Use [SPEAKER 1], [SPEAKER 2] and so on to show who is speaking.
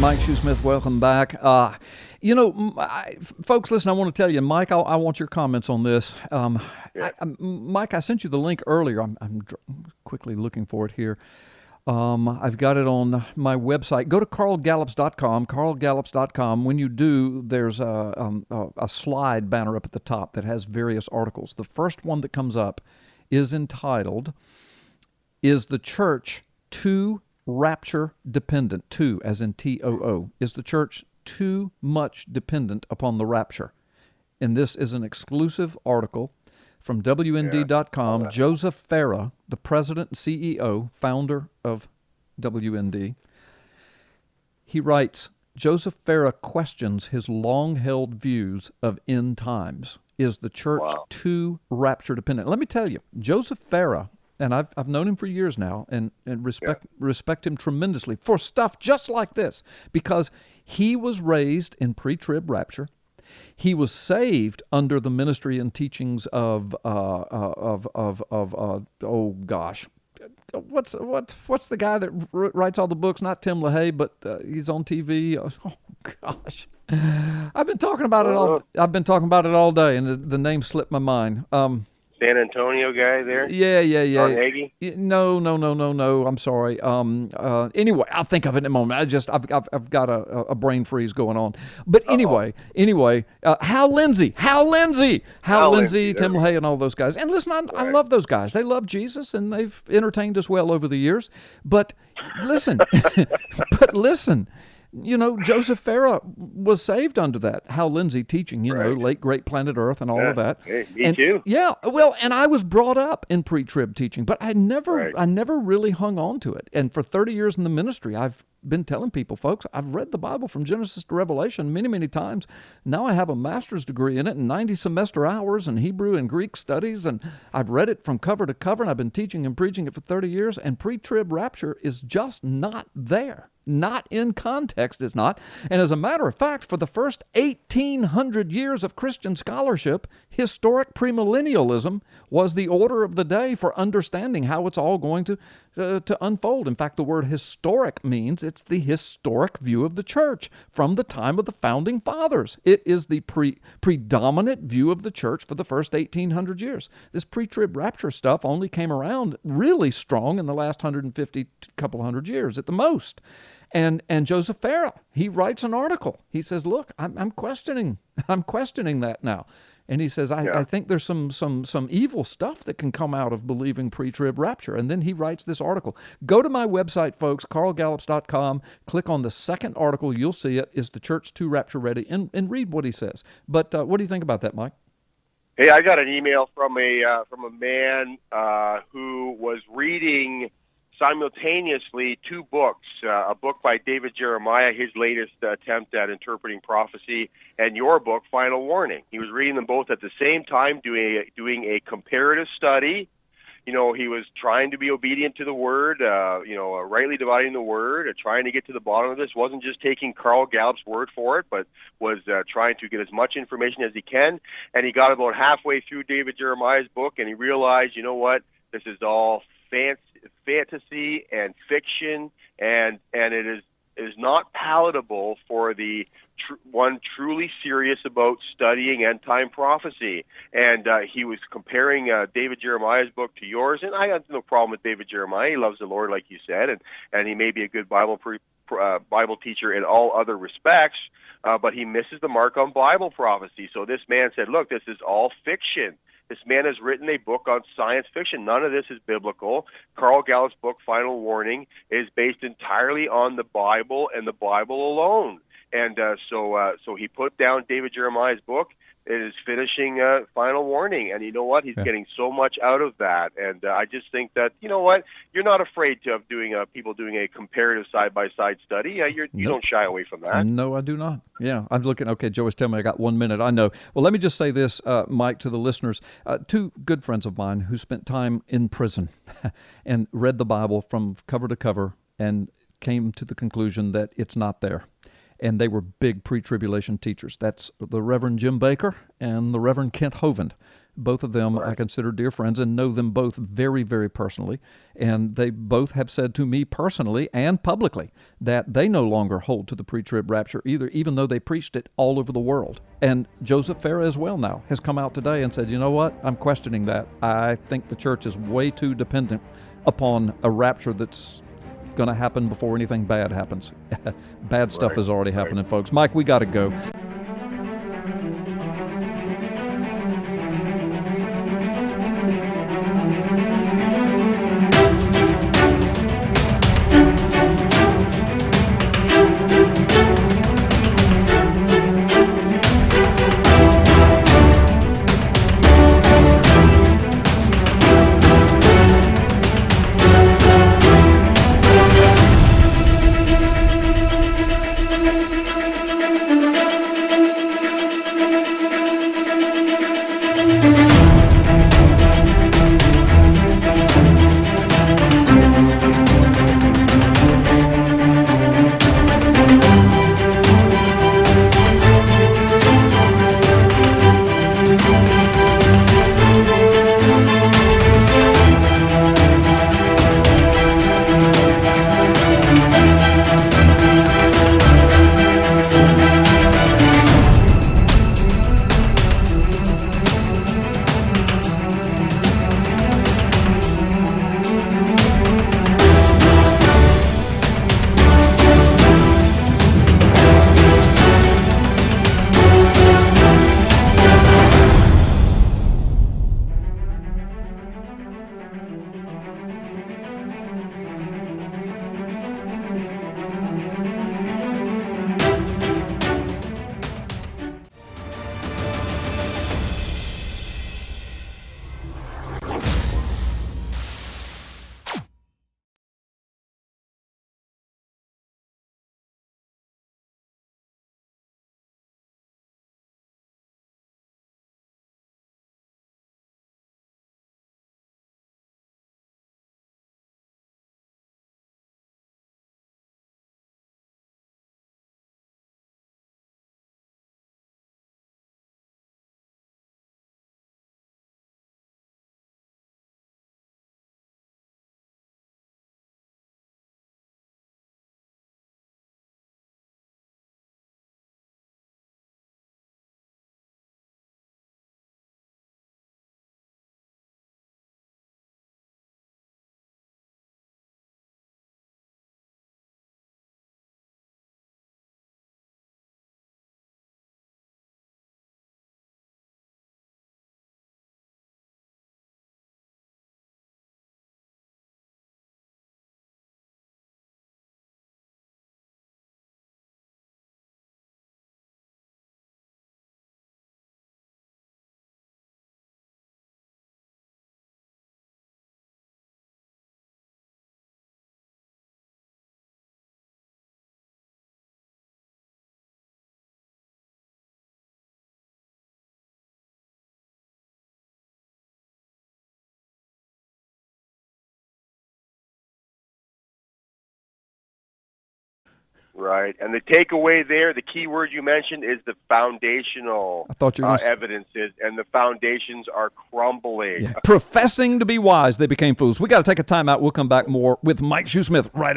[SPEAKER 1] Mike Shoesmith, welcome back. Folks, listen, I want to tell you, Mike, I want your comments on this. Mike, I sent you the link earlier. I'm quickly looking for it here. I've got it on my website. Go to carlgallups.com, carlgallups.com. When you do, there's a slide banner up at the top that has various articles. The first one that comes up is entitled, "Is the Church Too Rapture Dependent?" Too, as in T-O-O. Is the church too much dependent upon the rapture? And this is an exclusive article from WND.com. Joseph Farah, the president and CEO, founder of WND, he writes, Joseph Farah questions his long-held views of end times. Is the church too rapture dependent? Let me tell you, Joseph Farah, and I've known him for years now, and respect him tremendously for stuff just like this, because he was raised in pre-trib rapture. He was saved under the ministry and teachings of what's the guy that writes all the books? Not Tim LaHaye, but he's on TV. Oh gosh, I've been talking about it all day, and the name slipped my mind.
[SPEAKER 2] San Antonio guy there?
[SPEAKER 1] Yeah.
[SPEAKER 2] John Hagee?
[SPEAKER 1] No. I'm sorry. Anyway, I'll think of it in a moment. I've got a brain freeze going on. But anyway, Hal Lindsey, Tim LaHaye, and all those guys. And listen, I love those guys. They love Jesus, and they've entertained us well over the years. But listen, Joseph Farah was saved under that. Hal Lindsey teaching, late great planet Earth and all of that.
[SPEAKER 2] Hey, me too.
[SPEAKER 1] Yeah, well, and I was brought up in pre-trib teaching, but I never really hung on to it. And for 30 years in the ministry, I've been telling people, folks, I've read the Bible from Genesis to Revelation many, many times. Now I have a master's degree in it and 90 semester hours in Hebrew and Greek studies, and I've read it from cover to cover, and I've been teaching and preaching it for 30 years, and pre-trib rapture is just not there. Not in context, it's not. And as a matter of fact, for the first 1,800 years of Christian scholarship, historic premillennialism was the order of the day for understanding how it's all going to unfold. In fact, the word historic means it's the historic view of the church from the time of the founding fathers. It is the predominant view of the church for the first 1,800 years. This pre-trib rapture stuff only came around really strong in the last 150, couple hundred years at the most. And Joseph Farah, he writes an article. He says, look, I'm questioning that now. And he says, I think there's some evil stuff that can come out of believing pre-trib rapture. And then he writes this article. Go to my website, folks, carlgallups.com. Click on the second article. You'll see it. Is the church too rapture ready? And read what he says. But what do you think about that, Mike?
[SPEAKER 2] Hey, I got an email from a man who was reading simultaneously two books, a book by David Jeremiah, his latest attempt at interpreting prophecy, and your book, Final Warning. He was reading them both at the same time, doing a comparative study. He was trying to be obedient to the Word, rightly dividing the Word, trying to get to the bottom of this. Wasn't just taking Carl Gallup's word for it, but was trying to get as much information as he can. And he got about halfway through David Jeremiah's book, and he realized, this is all fantasy and fiction, and it is not palatable for the one truly serious about studying end-time prophecy. And he was comparing David Jeremiah's book to yours, and I have no problem with David Jeremiah. He loves the Lord, like you said, and he may be a good Bible teacher in all other respects, but he misses the mark on Bible prophecy. So this man said, look, this is all fiction. This man has written a book on science fiction. None of this is biblical. Carl Gallup's book, Final Warning, is based entirely on the Bible and the Bible alone. And so he put down David Jeremiah's book. It is finishing Final Warning. And you know what? He's getting so much out of that. And I just think that, you're not afraid of people doing a comparative side-by-side study. You don't shy away from that.
[SPEAKER 1] No, I do not. Yeah, I'm looking. Okay, Joey's telling me I got 1 minute. I know. Well, let me just say this, Mike, to the listeners. Two good friends of mine who spent time in prison and read the Bible from cover to cover and came to the conclusion that it's not there. And they were big pre-tribulation teachers. That's the Reverend Jim Baker and the Reverend Kent Hovind. Both of them I consider dear friends and know them both very, very personally. And they both have said to me personally and publicly that they no longer hold to the pre-trib rapture either, even though they preached it all over the world. And Joseph Farah as well now has come out today and said, you know what, I'm questioning that. I think the church is way too dependent upon a rapture that's going to happen before anything bad happens. Bad stuff is already happening, folks. Mike, we got to go.
[SPEAKER 2] Right. And the takeaway there, the key word you mentioned is the foundational evidences, and the foundations are crumbling.
[SPEAKER 1] Yeah. Professing to be wise, they became fools. We got to take a time out. We'll come back more with Mike Shoesmith right